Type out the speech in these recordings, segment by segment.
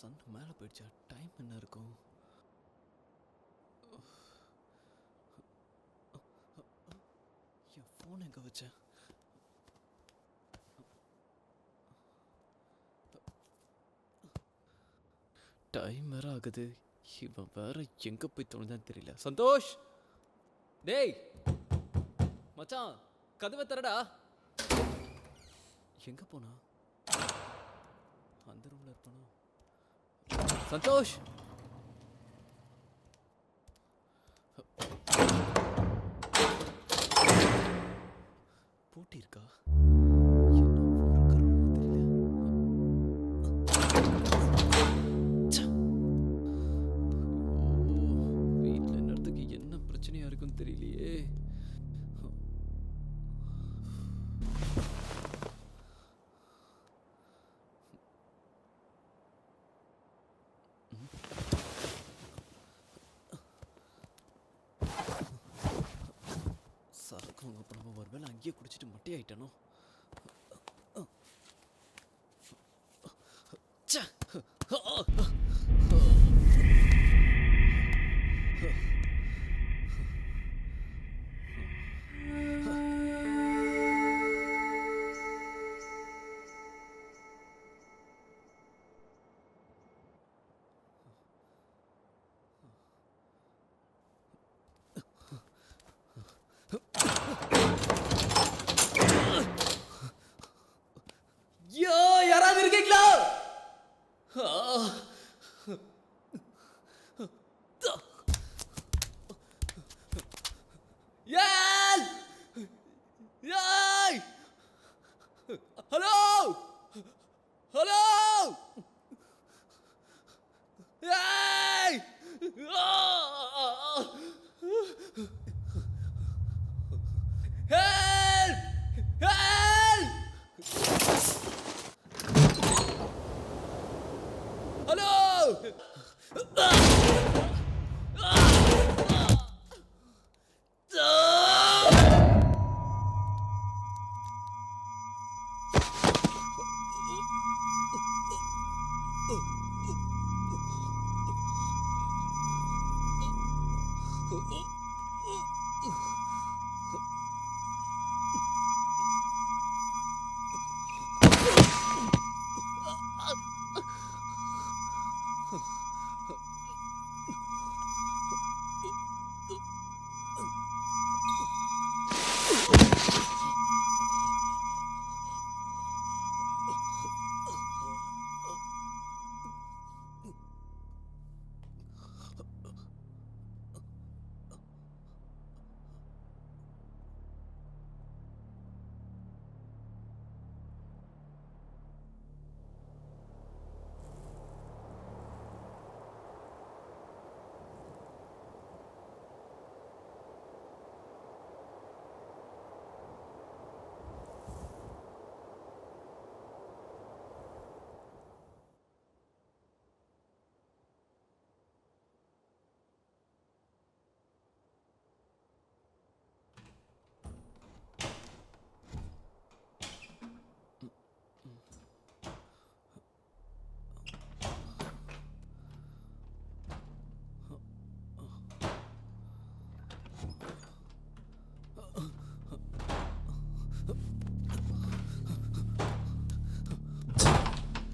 Sun மேலே போயிடுச்சா? Time என்ன இருக்கும்? என் ஃபோன் எங்கே வச்சேன்? டைம் வேற ஆகுது. இவன் வேற எங்கே போய் தொலைஞ்சான்னு தெரியல. சந்தோஷ், டேய் மச்சான், கதவை தரடா. எங்கே போனா? அந்த ரூமில் இருப்பானா? சந்தோஷ், பூட்டி இருக்கா? வீட்டில் என்னத்துக்கு என்ன பிரச்சனையா இருக்குன்னு தெரியலையே. சரக்கு அப்போ நம்ம ஒருவேளை அங்கேயே குடிச்சிட்டு மட்டையாயிட்டானோ? யாராவது இருக்கீங்களா? ஹலோ ஹலோ,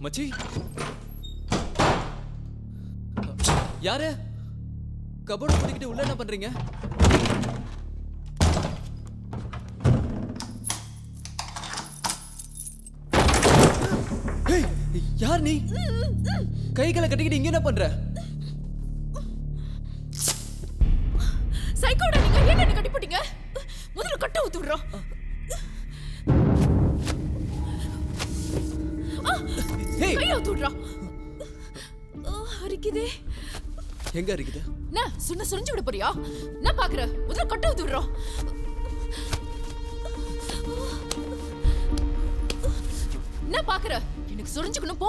மச்சி, யாரு? கபோர்டு பண்ணிக்கிட்டு உள்ள என்ன பண்றீங்க? யார் நீ? கைகளை கட்டிக்கிட்டு இங்க என்ன பண்ற? சைக்கோடா நீங்க ஏன் என்ன கட்டி போட்டீங்க? முதல்ல கட்ட ஊத்து விடுறோம். கையை ஊத்து விடுறா. அரிக்குதே. எங்க அரிக்குது? நான் சுண்ண சுரிஞ்சு விட போறியா? நான் பாக்குறேன். முதல்ல கட்ட ஊத்து விடுறோம். நான் பாக்குறேன். எனக்கு சுரிஞ்சுக்கணும் போ.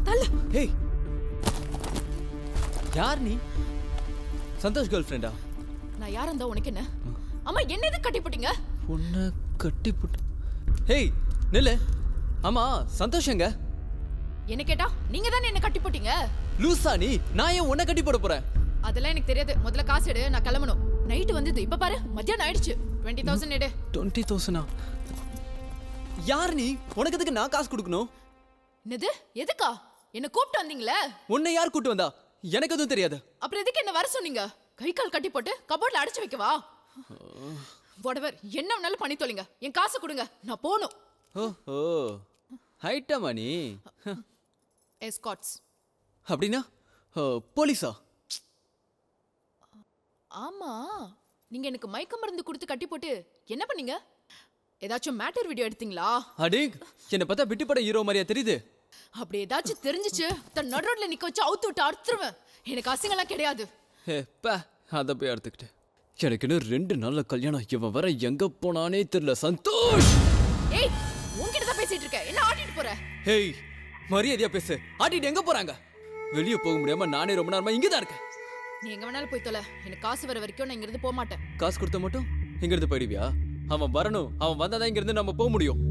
தள்ள. ஹேய், யார் நீ? சந்தோஷ் கேர்ள் ஃப்ரெண்டா? நான் யாரா இருந்தா உனக்கு என்ன? அம்மா என்ன எதுக்கு கட்டி போட்டீங்க? உன்னை கட்டி போட்டு. ஹேய் நில்லு. ஆமா சந்தோஷ் எங்க? என்ன கேட்டா நீங்க தானே என்ன கட்டி போட்டீங்க. லூசா நீ? நான் ஏன் உன்னை கட்டி போட போறேன்? அதெல்லாம் எனக்கு தெரியாது. முதல்ல காசு எடு, நான் கிளம்பணும். நைட்டு வந்தது. இப்ப பாரு மத்தியானம் ஆயிடுச்சு. 20,000 எடு. 20,000? யார் நீ? உனக்கு எதுக்கு நான் காசு கொடுக்கணும்? என்னது? எதுக்கா? என்ன கூப்பிட்டு வந்தீங்களே? உன்னை யார் கூட்டு வந்தா? எனக்கு எதுவும் தெரியாது. அப்புறம் எதுக்கு என்ன வர சொன்னீங்க? கை கால் கட்டி போட்டு கபோர்ட்ல அடைச்சு வைக்கவா? whatever, என்ன வேணாலும் பண்ணி தொலைங்க. என் காசு கொடுங்க, நான் போணும். ஓஹோ, ஹைட்டமா நீ? எஸ்கார்ட்ஸ். அப்படின்னா போலீஸா? ஆமா, நீங்க எனக்கு மயக்க மருந்து கொடுத்து கட்டி போட்டு என்ன பண்ணீங்க? ஏதாச்சும் மேட்டர் வீடியோ எடுத்தீங்களா? அடே, என்ன பார்த்தா விட்டு பட ஹீரோ மாதிரியா தெரியுது? அப்படி ஏதாச்சும் தெரிஞ்சிச்சு தன் நடு ரோட்ல நிக்க வச்சு அவுத்து விட்டு அறுத்துருவேன். எனக்கு அசிங்கம்லாம் கிடையாது. அதை போய் எடுத்துக்கிட்டு எனக்கு இன்னும் 2 நாள்ல கல்யாணம். இவன் வர எங்க போனானே தெரியல. சந்தோஷ்! ஏய், உன்கிட்ட தான் பேசிட்டு இருக்க. என்ன ஆட்டிட்டு போற? ஹேய், மரியாதையா பேசு. ஆட்டிட்டு எங்க போறாங்க? வெளியே போக முடியாம நானே ரொம்ப நேரமா இங்க தான் இருக்கேன். நீ எங்க வேணாலும் போய் தொலை. எனக்கு காசு வர வரைக்கும் நான் இங்க இருந்து போக மாட்டேன். காசு கொடுத்த மட்டும் இங்க இருந்து போயிடுவியா? அவன் வரணும். அவன் வந்தாதான் இங்க இருந்து நம்ம போக முடியும்.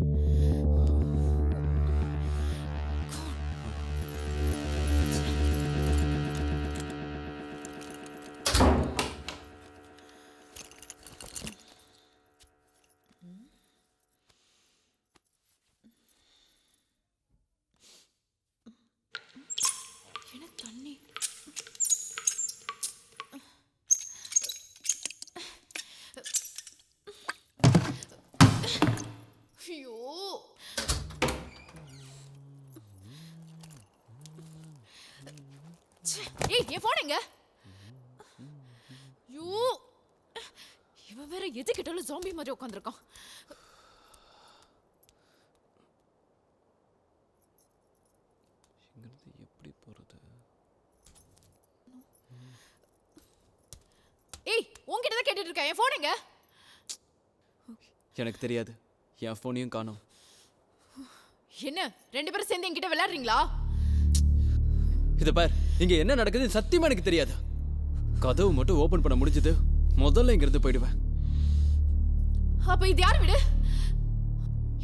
என்ன தண்ணி? ஐயோ, ஏய் என் போன் எங்க? ஐயோ, இவன் வேற எது கேட்டாலும் ஜாம்பி மாதிரி உட்காந்துருக்கான். எப்படி போறது? ஏய், உன்கிட்ட தான் கேட்டுட்டு இருக்கேன். என் போன் எங்க? எனக்கு தெரியாது. என் போனையும் காணோம். என்ன 2 பேரும் சேர்ந்து என்கிட்ட விளையாடுறீங்களா? இத பார், இங்க என்ன நடக்குது சத்தியமா எனக்கு தெரியாது. கதவு மட்டும் ஓபன் பண்ண முடிஞ்சது, முதல்ல இங்க இருந்து போயிடுவேன். அப்ப இது யார் வீடு?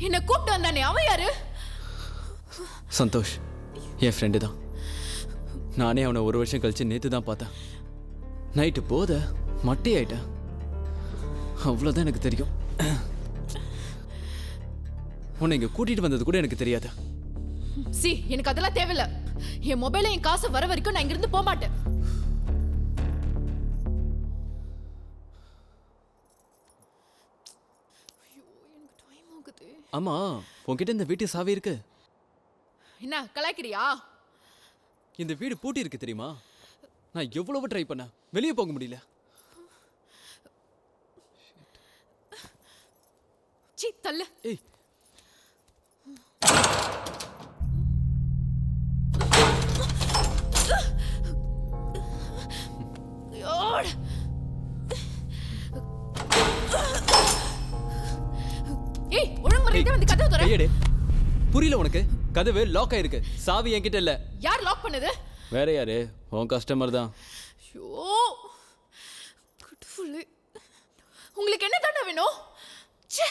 என்ன கூப்பிட்டு வந்தானே அவன் யாரு? சந்தோஷ் என் ஃப்ரெண்டு தான். நானே அவனை 1 வருஷம் கழிச்சு நேத்து தான் பார்த்தேன். நைட்டு போத மட்டி ஆயிட்டேன். அவ்வளோதான் எனக்கு தெரியும். உன்னை இங்க கூட்டிட்டு வந்தது கூட எனக்கு தெரியாது. சி, எனக்கு அதெல்லாம் தேவையில்ல. என் மொபைல என் காசு வர வரைக்கும் நான் இங்கிருந்து போக மாட்டேன். ஐயோ, எனக்கு டைம் ஆகுது. ஆமா, உன்கிட்ட இந்த வீட்டு சாவி இருக்கு? என்ன கலாய்க்கிறியா? இந்த வீடு பூட்டி இருக்கு தெரியுமா? நான் எவ்வளவு ட்ரை பண்ண, வெளியே போக முடியல. சீ, தள்ளு. ஏய், God. ஏய், ஒழுங்கு முறையில வந்து கதவு தர. கையடே. புரியல உனக்கு? கதவு லாக் ஆயிருக்கு. சாவி என்கிட்ட இல்ல. யார் லாக் பண்ணது? வேற யாரு? உன் கஸ்டமர் தான். ஐயோ, குட்ஃபுல். உங்களுக்கு என்ன தானே வேணும்? ச்சே.